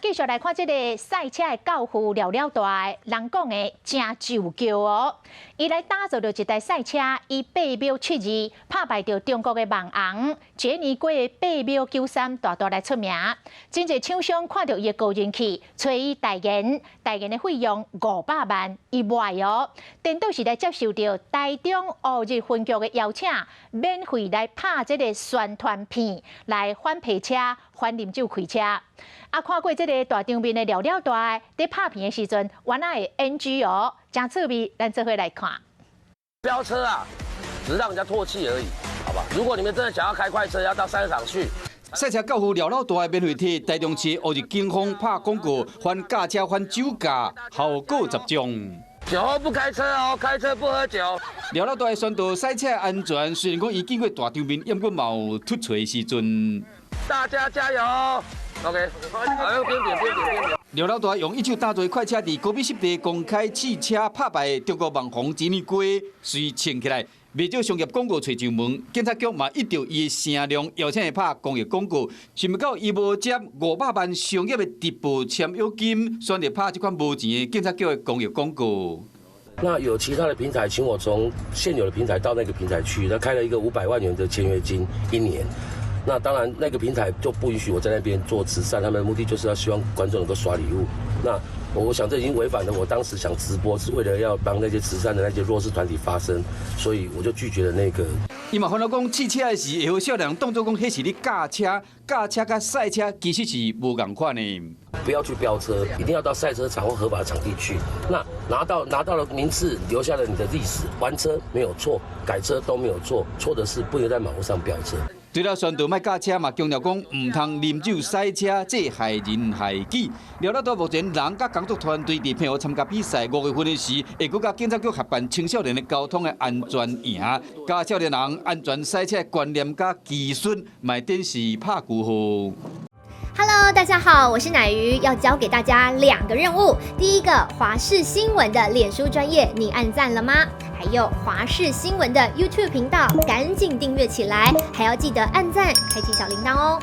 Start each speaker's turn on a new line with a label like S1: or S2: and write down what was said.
S1: 继续来看这个赛车的教父了了大的，人讲的真就叫哦。伊来打造着一台赛车，以8秒72打败着中国的网红杰尼龟的8秒93，大大来出名。真侪厂商看到伊的高人气，找伊代言的费用500万以外哦。颠倒是来接受到台中乌日分局的邀请，免费来拍这个宣传片，来反皮车、反啉酒开车。看过这个大场面的了了大，在拍片的时阵，原来会 NG 哦，真趣味，咱这回来看。
S2: 飙车啊，只是让人家唾弃而已，好吧？如果你们真的想要开快车，要到赛车场去。
S3: 赛车教父了了大免费替台中市乌日警方拍广告，反驾车、反酒驾，效果集中。
S2: 酒后不开车哦，开车不喝酒。
S3: 了了大宣导赛车安全，虽然讲伊经过大场面，也过嘛有突锤的时阵。
S2: 大家加油 ！OK， 好，边点。
S3: 了了大用一手打造快车伫高美湿地公开汽车拍败中国网红吉尼龟，随穿起来。未少商业广告找上门，警察局嘛依照伊的声量，邀请伊拍公益广告。想不到伊无接500万商业的直播签约金，选择拍这款无钱的警察局的公益广告。
S2: 那有其他的平台请我从现有的平台到那个平台去，他开了一个500万元的签约金1年。那当然，那个平台就不允许我在那边做慈善，他们的目的就是要希望观众能够刷礼物。那我想这已经违反了我当时想直播是为了要帮那些慈善的那些弱势团体发声，所以我就拒绝了那个。
S3: 伊嘛烦恼讲，汽车的时会有少年当作讲，迄是你驾车甲赛车其实是无共款的。
S2: 不要去飙车，一定要到赛车场或合法的场地去。那拿到了名次，留下了你的历史。玩车没有错，改车都没有错，错的是不能在马路上飙车。
S3: 除了宣导卖驾车嘛，强调讲唔通啉酒赛车，这害人害己。了了到目前，人甲工作团队伫配合参加比赛，5月份的时，会佮甲警察局合办青少年的交通的安全营，教少年人安全赛车的观念甲技术，卖电视拍鼓号。
S4: Hello， 大家好，我是乃瑜，要教给大家2个任务。第一个，华视新闻的脸书专页，你按赞了吗？还有华视新闻的 YouTube 频道，赶紧订阅起来，还要记得按赞，开启小铃铛哦。